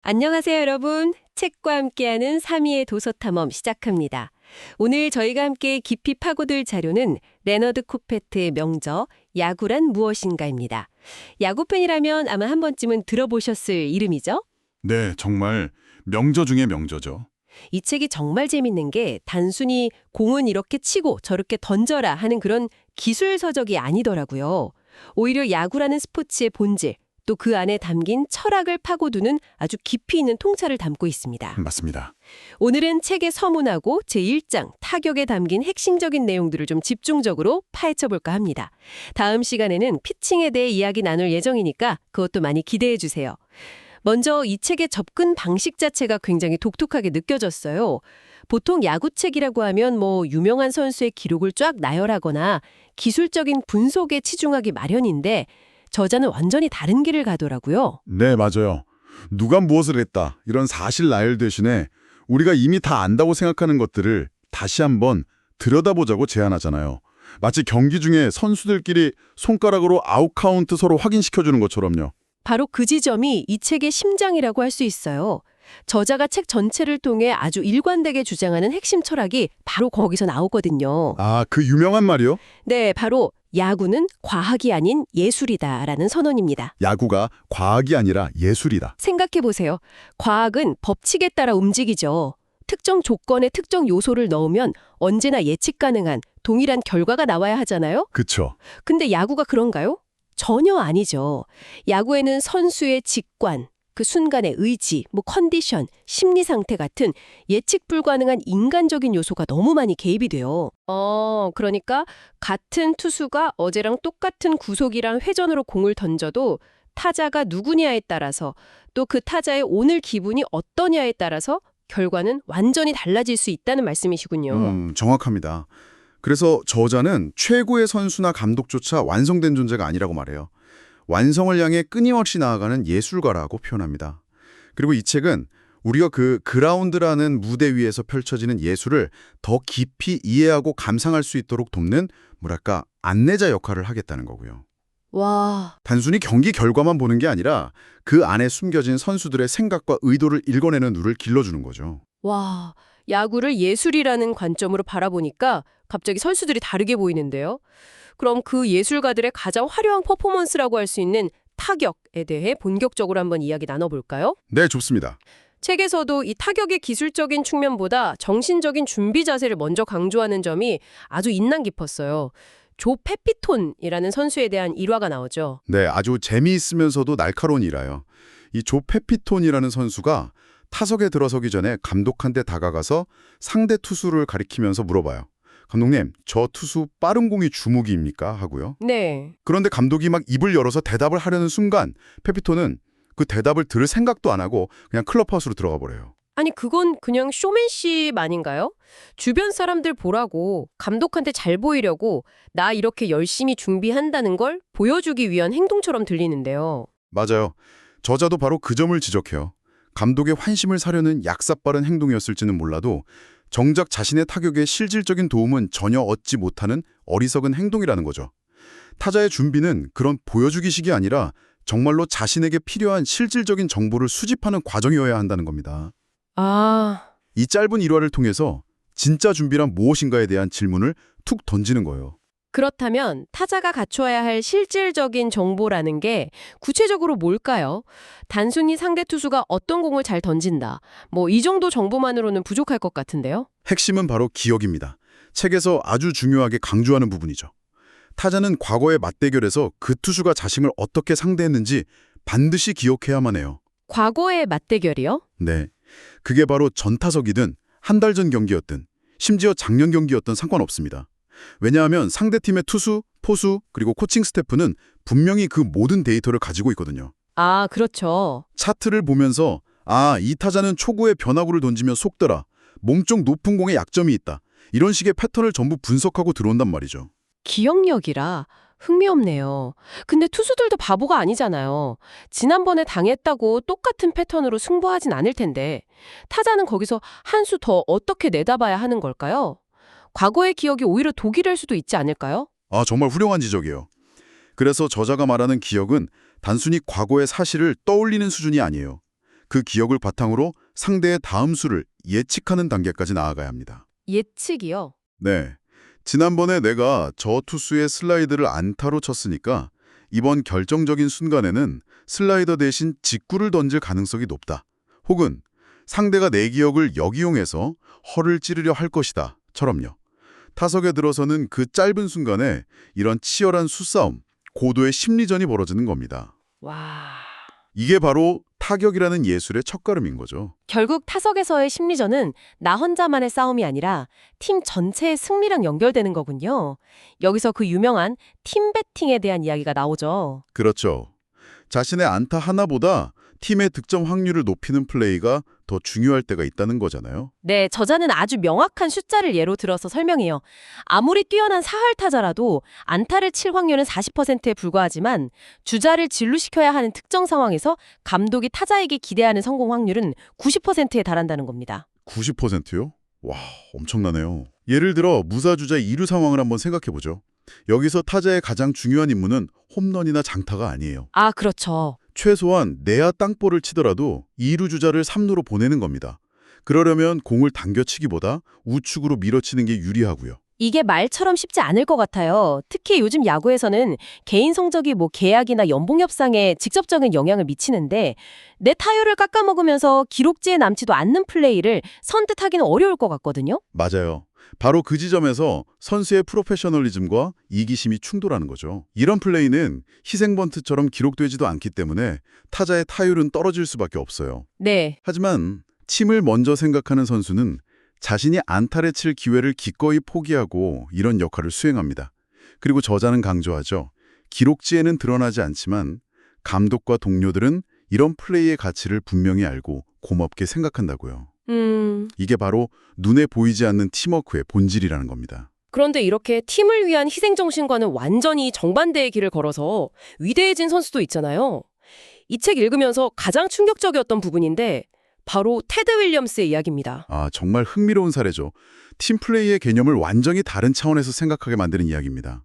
안녕하세요, 여러분. 책과 함께하는 3위의 도서탐험 시작합니다. 오늘 저희가 함께 깊이 파고들 자료는 레너드 코페트의 명저 야구란 무엇인가입니다. 야구 팬이라면 아마 한 번쯤은 들어보셨을 이름이죠? 네, 정말 명저 중에 명저죠. 이 책이 정말 재밌는 게 단순히 공은 이렇게 치고 저렇게 던져라 하는 그런 기술 서적이 아니더라고요. 오히려 야구라는 스포츠의 본질, 또 그 안에 담긴 철학을 파고드는 아주 깊이 있는 통찰을 담고 있습니다. 맞습니다. 오늘은 책의 서문하고 제1장 타격에 담긴 핵심적인 내용들을 좀 집중적으로 파헤쳐볼까 합니다. 다음 시간에는 피칭에 대해 이야기 나눌 예정이니까 그것도 많이 기대해 주세요. 먼저 이 책의 접근 방식 자체가 굉장히 독특하게 느껴졌어요. 보통 야구책이라고 하면 유명한 선수의 기록을 쫙 나열하거나 기술적인 분석에 치중하기 마련인데 저자는 완전히 다른 길을 가더라고요. 네, 맞아요. 누가 무엇을 했다, 이런 사실 나열 대신에 우리가 이미 다 안다고 생각하는 것들을 다시 한번 들여다보자고 제안하잖아요. 마치 경기 중에 선수들끼리 손가락으로 아웃 카운트 서로 확인시켜주는 것처럼요. 바로 그 지점이 이 책의 심장이라고 할 수 있어요. 저자가 책 전체를 통해 아주 일관되게 주장하는 핵심 철학이 바로 거기서 나오거든요. 아, 그 유명한 말이요? 네, 바로 야구는 과학이 아닌 예술이다라는 선언입니다. 야구가 과학이 아니라 예술이다. 생각해보세요. 과학은 법칙에 따라 움직이죠. 특정 조건에 특정 요소를 넣으면 언제나 예측 가능한 동일한 결과가 나와야 하잖아요? 그쵸. 근데 야구가 그런가요? 전혀 아니죠. 야구에는 선수의 직관, 그 순간의 의지, 컨디션, 심리 상태 같은 예측 불가능한 인간적인 요소가 너무 많이 개입이 돼요. 그러니까 같은 투수가 어제랑 똑같은 구속이랑 회전으로 공을 던져도 타자가 누구냐에 따라서 또 그 타자의 오늘 기분이 어떠냐에 따라서 결과는 완전히 달라질 수 있다는 말씀이시군요. 정확합니다. 그래서 저자는 최고의 선수나 감독조차 완성된 존재가 아니라고 말해요. 완성을 향해 끊임없이 나아가는 예술가라고 표현합니다. 그리고 이 책은 우리가 그 그라운드라는 무대 위에서 펼쳐지는 예술을 더 깊이 이해하고 감상할 수 있도록 돕는 안내자 역할을 하겠다는 거고요. 와, 단순히 경기 결과만 보는 게 아니라 그 안에 숨겨진 선수들의 생각과 의도를 읽어내는 눈을 길러주는 거죠. 와, 야구를 예술이라는 관점으로 바라보니까 갑자기 선수들이 다르게 보이는데요. 그럼 그 예술가들의 가장 화려한 퍼포먼스라고 할 수 있는 타격에 대해 본격적으로 한번 이야기 나눠볼까요? 네, 좋습니다. 책에서도 이 타격의 기술적인 측면보다 정신적인 준비 자세를 먼저 강조하는 점이 아주 인상 깊었어요. 조 페피톤이라는 선수에 대한 일화가 나오죠. 네, 아주 재미있으면서도 날카로운 일화요. 이 조 페피톤이라는 선수가 타석에 들어서기 전에 감독한테 다가가서 상대 투수를 가리키면서 물어봐요. 감독님, 저 투수 빠른 공이 주목입니까? 하고요. 네. 그런데 감독이 막 입을 열어서 대답을 하려는 순간 페피톤은 그 대답을 들을 생각도 안 하고 그냥 클럽하우스로 들어가 버려요. 아니 그건 그냥 쇼맨십 아닌가요? 주변 사람들 보라고 감독한테 잘 보이려고 나 이렇게 열심히 준비한다는 걸 보여주기 위한 행동처럼 들리는데요. 맞아요. 저자도 바로 그 점을 지적해요. 감독의 환심을 사려는 약삭빠른 행동이었을지는 몰라도 정작 자신의 타격에 실질적인 도움은 전혀 얻지 못하는 어리석은 행동이라는 거죠. 타자의 준비는 그런 보여주기식이 아니라 정말로 자신에게 필요한 실질적인 정보를 수집하는 과정이어야 한다는 겁니다. 아, 이 짧은 일화를 통해서 진짜 준비란 무엇인가에 대한 질문을 툭 던지는 거예요. 그렇다면 타자가 갖춰야 할 실질적인 정보라는 게 구체적으로 뭘까요? 단순히 상대 투수가 어떤 공을 잘 던진다. 이 정도 정보만으로는 부족할 것 같은데요. 핵심은 바로 기억입니다. 책에서 아주 중요하게 강조하는 부분이죠. 타자는 과거의 맞대결에서 그 투수가 자신을 어떻게 상대했는지 반드시 기억해야만 해요. 과거의 맞대결이요? 네. 그게 바로 전타석이든 한 달 전 경기였든 심지어 작년 경기였든 상관없습니다. 왜냐하면 상대팀의 투수, 포수, 그리고 코칭 스태프는 분명히 그 모든 데이터를 가지고 있거든요. 아, 그렇죠. 차트를 보면서 이 타자는 초구에 변화구를 던지면 속더라. 몸쪽 높은 공에 약점이 있다. 이런 식의 패턴을 전부 분석하고 들어온단 말이죠. 기억력이라 흥미없네요. 근데 투수들도 바보가 아니잖아요. 지난번에 당했다고 똑같은 패턴으로 승부하진 않을 텐데 타자는 거기서 한 수 더 어떻게 내다봐야 하는 걸까요? 과거의 기억이 오히려 독이 될 수도 있지 않을까요? 정말 훌륭한 지적이에요. 그래서 저자가 말하는 기억은 단순히 과거의 사실을 떠올리는 수준이 아니에요. 그 기억을 바탕으로 상대의 다음 수를 예측하는 단계까지 나아가야 합니다. 예측이요? 네. 지난번에 내가 저 투수의 슬라이드를 안타로 쳤으니까 이번 결정적인 순간에는 슬라이더 대신 직구를 던질 가능성이 높다. 혹은 상대가 내 기억을 역이용해서 허를 찌르려 할 것이다. 처럼요. 타석에 들어서는 그 짧은 순간에 이런 치열한 수싸움, 고도의 심리전이 벌어지는 겁니다. 와... 이게 바로 타격이라는 예술의 첫걸음인 거죠. 결국 타석에서의 심리전은 나 혼자만의 싸움이 아니라 팀 전체의 승리랑 연결되는 거군요. 여기서 그 유명한 팀 배팅에 대한 이야기가 나오죠. 그렇죠. 자신의 안타 하나보다 팀의 득점 확률을 높이는 플레이가 더 중요할 때가 있다는 거잖아요. 네, 저자는 아주 명확한 숫자를 예로 들어서 설명해요. 아무리 뛰어난 사할 타자라도 안타를 칠 확률은 40%에 불과하지만 주자를 진루시켜야 하는 특정 상황에서 감독이 타자에게 기대하는 성공 확률은 90%에 달한다는 겁니다. 90%요? 와, 엄청나네요. 예를 들어 무사주자 2루 상황을 한번 생각해보죠. 여기서 타자의 가장 중요한 임무는 홈런이나 장타가 아니에요. 아, 그렇죠. 최소한 내야 땅볼을 치더라도 2루 주자를 3루로 보내는 겁니다. 그러려면 공을 당겨치기보다 우측으로 밀어치는 게 유리하고요. 이게 말처럼 쉽지 않을 것 같아요. 특히 요즘 야구에서는 개인 성적이 계약이나 연봉 협상에 직접적인 영향을 미치는데 내 타율을 깎아먹으면서 기록지에 남지도 않는 플레이를 선뜻하기는 어려울 것 같거든요. 맞아요. 바로 그 지점에서 선수의 프로페셔널리즘과 이기심이 충돌하는 거죠. 이런 플레이는 희생번트처럼 기록되지도 않기 때문에 타자의 타율은 떨어질 수밖에 없어요. 네. 하지만 팀을 먼저 생각하는 선수는 자신이 안타를 칠 기회를 기꺼이 포기하고 이런 역할을 수행합니다. 그리고 저자는 강조하죠. 기록지에는 드러나지 않지만 감독과 동료들은 이런 플레이의 가치를 분명히 알고 고맙게 생각한다고요. 이게 바로 눈에 보이지 않는 팀워크의 본질이라는 겁니다. 그런데 이렇게 팀을 위한 희생정신과는 완전히 정반대의 길을 걸어서 위대해진 선수도 있잖아요. 이 책 읽으면서 가장 충격적이었던 부분인데 바로 테드 윌리엄스의 이야기입니다. 아, 정말 흥미로운 사례죠. 팀플레이의 개념을 완전히 다른 차원에서 생각하게 만드는 이야기입니다.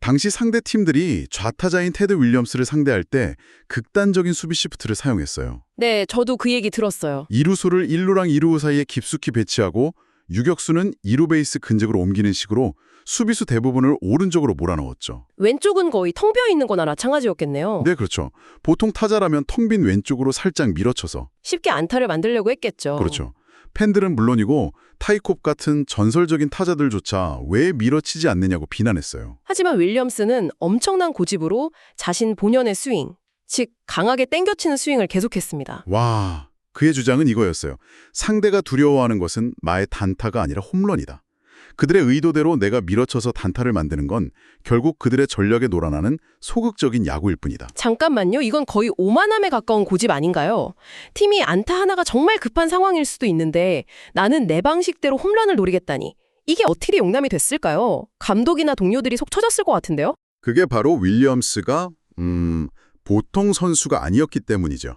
당시 상대 팀들이 좌타자인 테드 윌리엄스를 상대할 때 극단적인 수비 시프트를 사용했어요. 네, 저도 그 얘기 들었어요. 2루수를 1루랑 2루 사이에 깊숙이 배치하고 유격수는 2루 베이스 근접으로 옮기는 식으로 수비수 대부분을 오른쪽으로 몰아넣었죠. 왼쪽은 거의 텅 비어 있는 거나 마찬가지였겠네요. 네, 그렇죠. 보통 타자라면 텅 빈 왼쪽으로 살짝 밀어쳐서. 쉽게 안타를 만들려고 했겠죠. 그렇죠. 팬들은 물론이고 타이콥 같은 전설적인 타자들조차 왜 밀어치지 않느냐고 비난했어요. 하지만 윌리엄스는 엄청난 고집으로 자신 본연의 스윙, 즉 강하게 땡겨치는 스윙을 계속했습니다. 와, 그의 주장은 이거였어요. 상대가 두려워하는 것은 마의 단타가 아니라 홈런이다. 그들의 의도대로 내가 밀어쳐서 단타를 만드는 건 결국 그들의 전략에 놀아나는 소극적인 야구일 뿐이다. 잠깐만요. 이건 거의 오만함에 가까운 고집 아닌가요? 팀이 안타 하나가 정말 급한 상황일 수도 있는데 나는 내 방식대로 홈런을 노리겠다니. 이게 어떻게 용납이 됐을까요? 감독이나 동료들이 속 터졌을 것 같은데요? 그게 바로 윌리엄스가 보통 선수가 아니었기 때문이죠.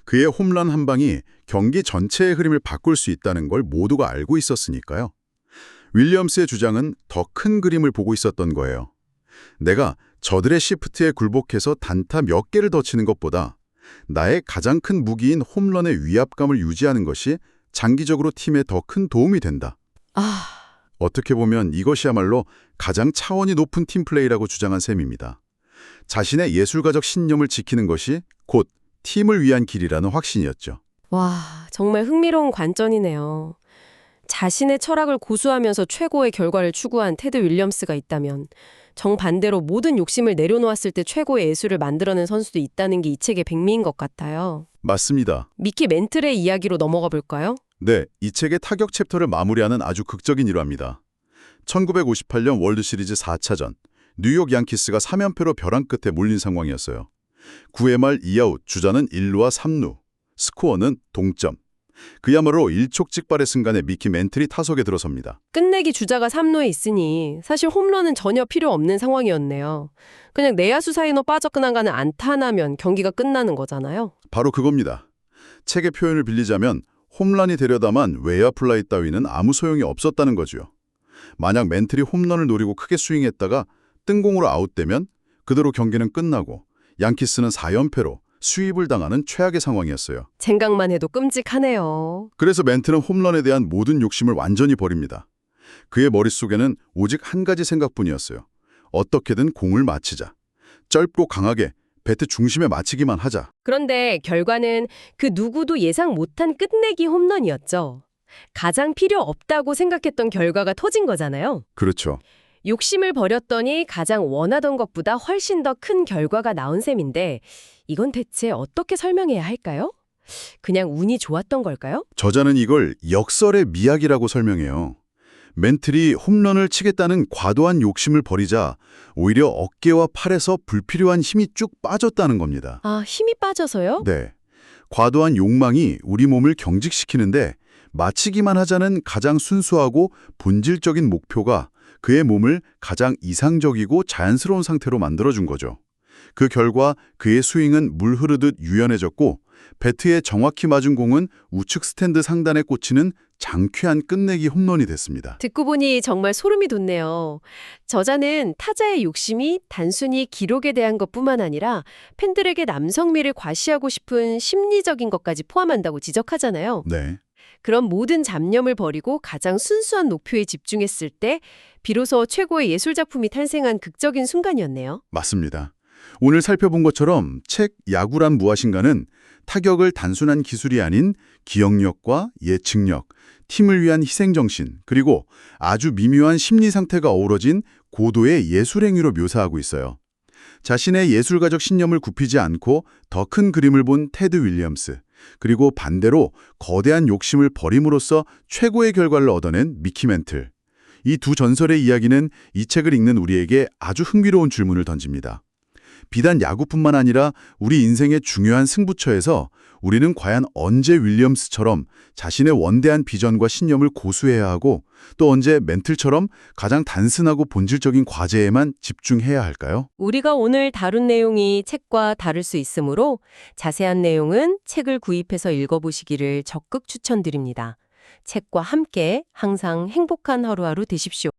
그의 홈런 한 방이 경기 전체의 흐름을 바꿀 수 있다는 걸 모두가 알고 있었으니까요. 윌리엄스의 주장은 더 큰 그림을 보고 있었던 거예요. 내가 저들의 시프트에 굴복해서 단타 몇 개를 더 치는 것보다 나의 가장 큰 무기인 홈런의 위압감을 유지하는 것이 장기적으로 팀에 더 큰 도움이 된다. 어떻게 보면 이것이야말로 가장 차원이 높은 팀플레이라고 주장한 셈입니다. 자신의 예술가적 신념을 지키는 것이 곧 팀을 위한 길이라는 확신이었죠. 와, 정말 흥미로운 관점이네요. 자신의 철학을 고수하면서 최고의 결과를 추구한 테드 윌리엄스가 있다면 정반대로 모든 욕심을 내려놓았을 때 최고의 예술을 만들어낸 선수도 있다는 게 이 책의 백미인 것 같아요. 맞습니다. 미키 멘틀의 이야기로 넘어가 볼까요? 네, 이 책의 타격 챕터를 마무리하는 아주 극적인 일화입니다. 1958년 월드시리즈 4차전, 뉴욕 양키스가 3연패로 벼랑 끝에 몰린 상황이었어요. 9회 말 2아웃, 주자는 1루와 3루, 스코어는 동점. 그야말로 일촉즉발의 순간에 미키 멘틀이 타석에 들어섭니다. 끝내기 주자가 3루에 있으니 사실 홈런은 전혀 필요 없는 상황이었네요. 그냥 내야수 사이로 빠져나가는 안타 하나면 경기가 끝나는 거잖아요. 바로 그겁니다. 책의 표현을 빌리자면 홈런이 되려다만 외야 플라이 따위는 아무 소용이 없었다는 거죠. 만약 멘틀이 홈런을 노리고 크게 스윙했다가 뜬공으로 아웃되면 그대로 경기는 끝나고 양키스는 4연패로 수입을 당하는 최악의 상황이었어요. 생각만 해도 끔찍하네요. 그래서 멘트는 홈런에 대한 모든 욕심을 완전히 버립니다. 그의 머릿속에는 오직 한 가지 생각뿐이었어요. 어떻게든 공을 맞히자. 짧고 강하게 배트 중심에 맞히기만 하자. 그런데 결과는 그 누구도 예상 못한 끝내기 홈런이었죠. 가장 필요 없다고 생각했던 결과가 터진 거잖아요. 그렇죠. 욕심을 버렸더니 가장 원하던 것보다 훨씬 더 큰 결과가 나온 셈인데 이건 대체 어떻게 설명해야 할까요? 그냥 운이 좋았던 걸까요? 저자는 이걸 역설의 미학이라고 설명해요. 멘틀이 홈런을 치겠다는 과도한 욕심을 버리자 오히려 어깨와 팔에서 불필요한 힘이 쭉 빠졌다는 겁니다. 아, 힘이 빠져서요? 네. 과도한 욕망이 우리 몸을 경직시키는데 맞히기만 하자는 가장 순수하고 본질적인 목표가 그의 몸을 가장 이상적이고 자연스러운 상태로 만들어준 거죠. 그 결과 그의 스윙은 물 흐르듯 유연해졌고 배트에 정확히 맞은 공은 우측 스탠드 상단에 꽂히는 장쾌한 끝내기 홈런이 됐습니다. 듣고 보니 정말 소름이 돋네요. 저자는 타자의 욕심이 단순히 기록에 대한 것뿐만 아니라 팬들에게 남성미를 과시하고 싶은 심리적인 것까지 포함한다고 지적하잖아요. 네, 그런 모든 잡념을 버리고 가장 순수한 목표에 집중했을 때 비로소 최고의 예술작품이 탄생한 극적인 순간이었네요. 맞습니다. 오늘 살펴본 것처럼 책 야구란 무엇인가는 타격을 단순한 기술이 아닌 기억력과 예측력, 팀을 위한 희생정신, 그리고 아주 미묘한 심리 상태가 어우러진 고도의 예술행위로 묘사하고 있어요. 자신의 예술가적 신념을 굽히지 않고 더 큰 그림을 본 테드 윌리엄스, 그리고 반대로 거대한 욕심을 버림으로써 최고의 결과를 얻어낸 미키 멘틀. 이 두 전설의 이야기는 이 책을 읽는 우리에게 아주 흥미로운 질문을 던집니다. 비단 야구뿐만 아니라 우리 인생의 중요한 승부처에서 우리는 과연 언제 윌리엄스처럼 자신의 원대한 비전과 신념을 고수해야 하고 또 언제 멘틀처럼 가장 단순하고 본질적인 과제에만 집중해야 할까요? 우리가 오늘 다룬 내용이 책과 다를 수 있으므로 자세한 내용은 책을 구입해서 읽어보시기를 적극 추천드립니다. 책과 함께 항상 행복한 하루하루 되십시오.